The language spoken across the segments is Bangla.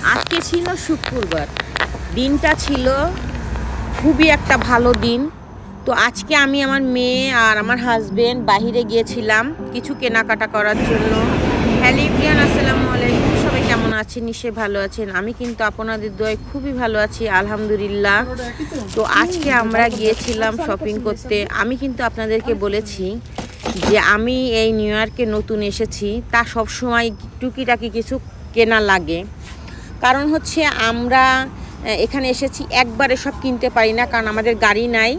আজকে ছিল শুক্রবার, দিনটা ছিল খুবই একটা ভালো দিন। তো আজকে আমি আমার মেয়ে আর আমার হাজবেন্ড বাহিরে গিয়েছিলাম কিছু কেনাকাটা করার জন্য। হ্যালো এভরিওয়ান, আসসালামু আলাইকুম। সবাই কেমন আছেন? নিশ্চয়ই ভালো আছেন। আমি কিন্তু আপনাদের দোয়ায় খুবই ভালো আছি, আলহামদুলিল্লাহ। তো আজকে আমরা গিয়েছিলাম শপিং করতে। আমি কিন্তু আপনাদেরকে বলেছি যে আমি এই নিউ ইয়র্কে নতুন এসেছি, তা সবসময় টুকিটাকি কিছু কেনা লাগে। কারণ হচ্ছে আমরা এখানে এসেছি, একবারে সব কিনতে পারি না, কারণ আমাদের গাড়ি নাই।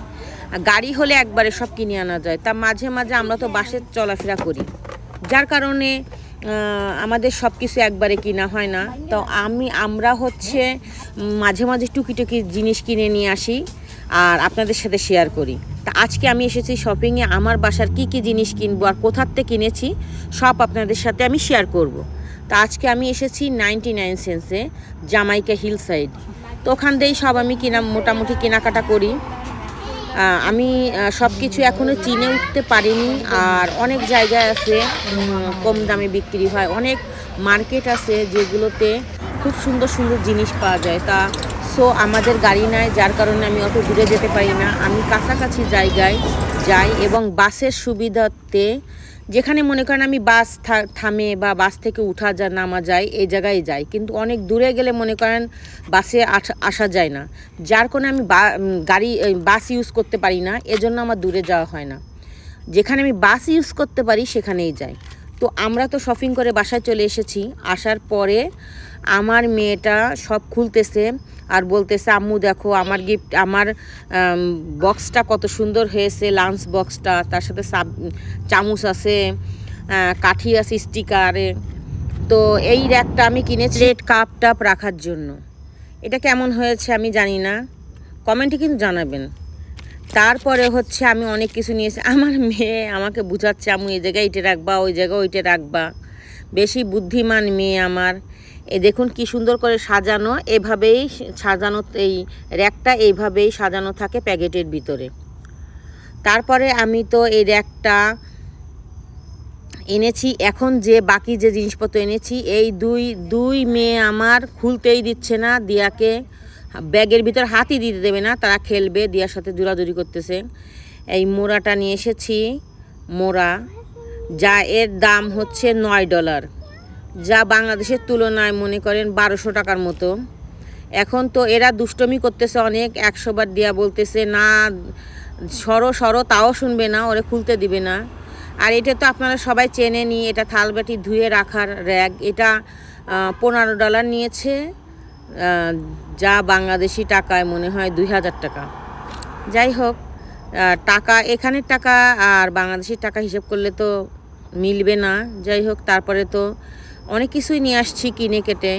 গাড়ি হলে একবারে সব কিনে আনা যায়, তা মাঝে মাঝে আমরা তো বাসে চলাফেরা করি, যার কারণে আমাদের সব কিছু একবারে কিনা হয় না। তো আমরা হচ্ছে মাঝে মাঝে টুকি জিনিস কিনে নিয়ে আসি আর আপনাদের সাথে শেয়ার করি। তা আজকে আমি এসেছি শপিংয়ে, আমার বাসার কি কি জিনিস কিনবো আর কোথার থেকে কিনেছি সব আপনাদের সাথে আমি শেয়ার করব। তা আজকে আমি এসেছি 99 সেন্সে, জামাইকা হিল সাইড। তো ওখান দিয়েই সব আমি মোটামুটি কেনাকাটা করি। আমি সব কিছু এখনও চিনে উঠতে পারিনি, আর অনেক জায়গায় আছে কম দামে বিক্রি হয়, অনেক মার্কেট আছে যেগুলোতে খুব সুন্দর সুন্দর জিনিস পাওয়া যায়। সো আমাদের গাড়ি নাই, যার কারণে আমি অত দূরে যেতে পারি না। আমি কাছাকাছি জায়গায় যাই এবং বাসের সুবিধাতে, যেখানে মনে করেন আমি বাস থামে বা বাস থেকে উঠা নামা যায়, এই জায়গায় যাই। কিন্তু অনেক দূরে গেলে মনে করেন বাসে আসা যায় না, যার কারণে আমি বাস ইউজ করতে পারি না, এজন্য আমার দূরে যাওয়া হয় না। যেখানে আমি বাস ইউজ করতে পারি সেখানেই যাই। তো আমরা তো শপিং করে বাসায় চলে এসেছি। আসার পরে আমার মেয়েটা সব খুলতেছে আর বলতেছে, আম্মু দেখো আমার গিফট, আমার বক্সটা কত সুন্দর হয়েছে, লাঞ্চ বক্সটা, তার সাথে চামচ আছে, কাঠি আছে স্টিকারে। তো এই র্যাকটা আমি কিনেছি রেড কাপ টাপ রাখার জন্য। এটা কেমন হয়েছে আমি জানি না, কমেন্টে কিন্তু জানাবেন। তারপরে হচ্ছে আমি অনেক কিছু নিয়েছি। আমার মেয়ে আমাকে বুঝাচ্ছে, আম্মু এই জায়গায় এটা রাখবা, ওই জায়গায় ওইটা রাখবা। বেশি বুদ্ধিমান মেয়ে আমার। এই দেখুন কি সুন্দর করে সাজানো, এভাবেই সাজানো, এই র্যাকটা এইভাবেই সাজানো থাকে প্যাকেটের ভিতরে। তারপরে আমি তো এই র্যাকটা এনেছি। এখন যে বাকি যে জিনিসপত্র এনেছি, এই দুই মেয়ে আমার খুলতেই দিচ্ছে না, দিয়াকে ব্যাগের ভিতর হাতই দিতে দেবে না, তারা খেলবে, দিয়ার সাথে জোরাজুরি করতেছে। এই মোড়াটা নিয়ে এসেছি, মোড়া, যা এর দাম হচ্ছে $9, যা বাংলাদেশের তুলনায় মনে করেন 1200 টাকার মতো। এখন তো এরা দুষ্টমি করতেছে অনেক, 100 বার দিয়া বলতেছে না সরো, তাও শুনবে না, ওরে খুলতে দিবে না। আর এটা তো আপনারা সবাই চেনেনি, এটা থালবাটি ধুয়ে রাখার র্যাক। এটা $15 নিয়েছে, যা বাংলাদেশি টাকায় মনে হয় 2000 টাকা। যাই হোক, টাকা এখানের টাকা আর বাংলাদেশি টাকা হিসেব করলে তো মিলবে না। যাই হোক, তারপরে তো অনেক কিছুই নিয়ে আসছি কিনে কেটে।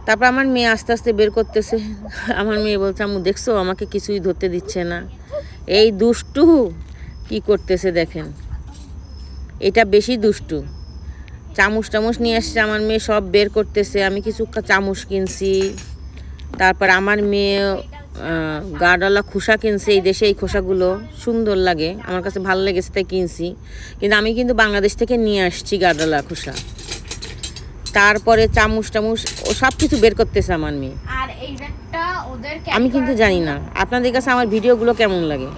তারপর আমার মেয়ে আস্তে আস্তে বের করতেছে। আমার মেয়ে বলছে, আম্মু দেখছো আমাকে কিছুই ধরতে দিচ্ছে না, এই দুষ্টু কি করতেছে দেখেন, এটা বেশি দুষ্টু। চামচ নিয়ে আসছে আমার মেয়ে, সব বের করতেছে। আমি কিছু চামচ কিনছি। তারপর আমার মেয়ে গাডালা খোসা কিনছে, এই দেশে এই খোসাগুলো সুন্দর লাগে, আমার কাছে ভালো লেগেছে তাই কিনছি। কিন্তু আমি কিন্তু বাংলাদেশ থেকে নিয়ে আসছি গাডালা খোসা। তারপরে চামচ ও সব কিছু বের করতেছে আমার মেয়ে। আমি কিন্তু জানি না আপনাদের কাছে আমার ভিডিওগুলো কেমন লাগে।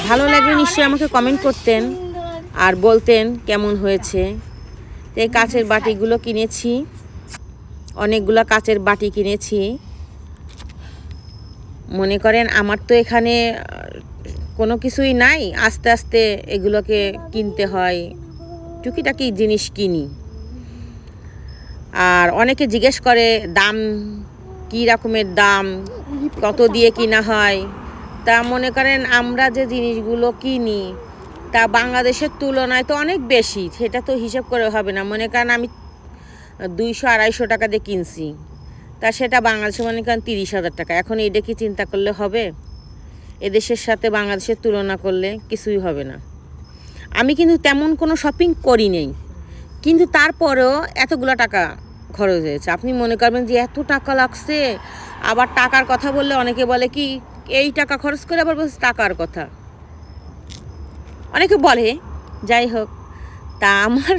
ভালো লাগলে নিশ্চয়ই আমাকে কমেন্ট করতেন আর বলতেন কেমন হয়েছে। এই কাচের বাটিগুলো কিনেছি, অনেকগুলো কাচের বাটি কিনেছি। মনে করেন আমার তো এখানে কোনো কিছুই নাই, আস্তে আস্তে এগুলোকে কিনতে হয়, টুকিটাকি জিনিস কিনি। আর অনেকে জিজ্ঞেস করে দাম কী রকমের, দাম কত দিয়ে কিনা হয়। তা মনে করেন আমরা যে জিনিসগুলো কিনি তা বাংলাদেশের তুলনায় তো অনেক বেশি, সেটা তো হিসাব করে হবে না। মনে করেন আমি 200-250 টাকা দিয়ে কিনছি, তা সেটা বাংলাদেশে মনে করেন 30,000 টাকা। এখন এটা কি চিন্তা করলে হবে? এদেশের সাথে বাংলাদেশের তুলনা করলে কিছুই হবে না। আমি কিন্তু তেমন কোনো শপিং করি নেই, কিন্তু তারপরেও এতগুলো টাকা খরচ হয়েছে। আপনি মনে করবেন যে এত টাকা লাগছে, আবার টাকার কথা বললে অনেকে বলে কি এই টাকা খরচ করে, আবার বলছে টাকার কথা অনেকে বলে। যাই হোক, তা আমার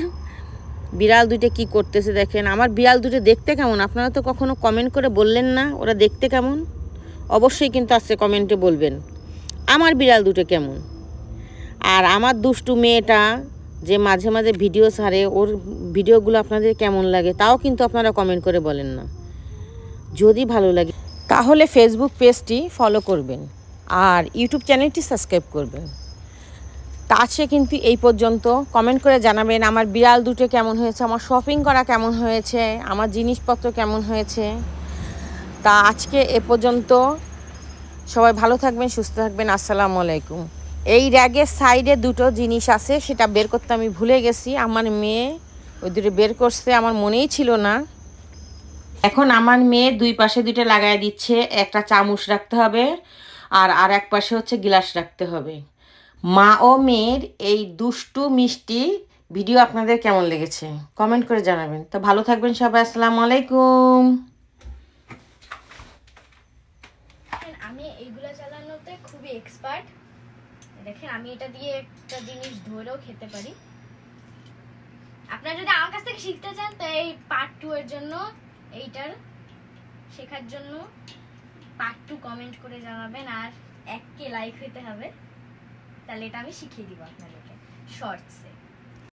বিড়াল দুটো কি করতেছে দেখেন। আমার বিড়াল দুটো দেখতে কেমন আপনারা তো কখনো কমেন্ট করে বললেন না ওরা দেখতে কেমন। অবশ্যই কিন্তু আজকে কমেন্টে বলবেন আমার বিড়াল দুটো কেমন। আর আমার দুষ্টু মেয়েটা যে মাঝে মাঝে ভিডিও ছাড়ে ওর ভিডিওগুলো আপনাদের কেমন লাগে তাও কিন্তু আপনারা কমেন্ট করে বলেন না। যদি ভালো লাগে তাহলে ফেসবুক পেজটি ফলো করবেন আর ইউটিউব চ্যানেলটি সাবস্ক্রাইব করবেন। তা আছে কিন্তু এই পর্যন্ত কমেন্ট করে জানাবেন আমার বিড়াল দুটো কেমন হয়েছে, আমার শপিং করা কেমন হয়েছে, আমার জিনিসপত্র কেমন হয়েছে। তা আজকে এ পর্যন্ত, সবাই ভালো থাকবেন, সুস্থ থাকবেন। আসসালামু আলাইকুম। এই র্যাগের সাইডে দুটো জিনিস আছে সেটা বের করতে আমি ভুলে গেছি। আমার মেয়ে ওই দুটো বের করছে, আমার মনেই ছিল না। এখন আমার মেয়ে দুই পাশে দুটো লাগাই দিচ্ছে। একটা চামচ রাখতে হবে আর এক পাশে হচ্ছে গ্লাস রাখতে হবে। মা ও মেয়ের এই দুষ্টু মিষ্টি ভিডিও আপনাদের কেমন লেগেছে কমেন্ট করে জানাবেন। তো ভালো থাকবেন সবাই। আসসালামু আলাইকুম। আমি এইগুলা চালানোতে খুবই এক্সপার্ট। দেখেন আমি এটা দিয়ে একটা জিনিস ধরেও খেতে পারি। আপনারা যদি আমার কাছ থেকে শিখতে চান তো এই পার্ট 2 এর জন্য, এইটার শেখার জন্য পার্ট 2 কমেন্ট করে জানাবেন আর 1K লাইক হতে হবে, তাহলে এটা আমি শিখিয়ে দিব আপনাদেরকে শর্টসে।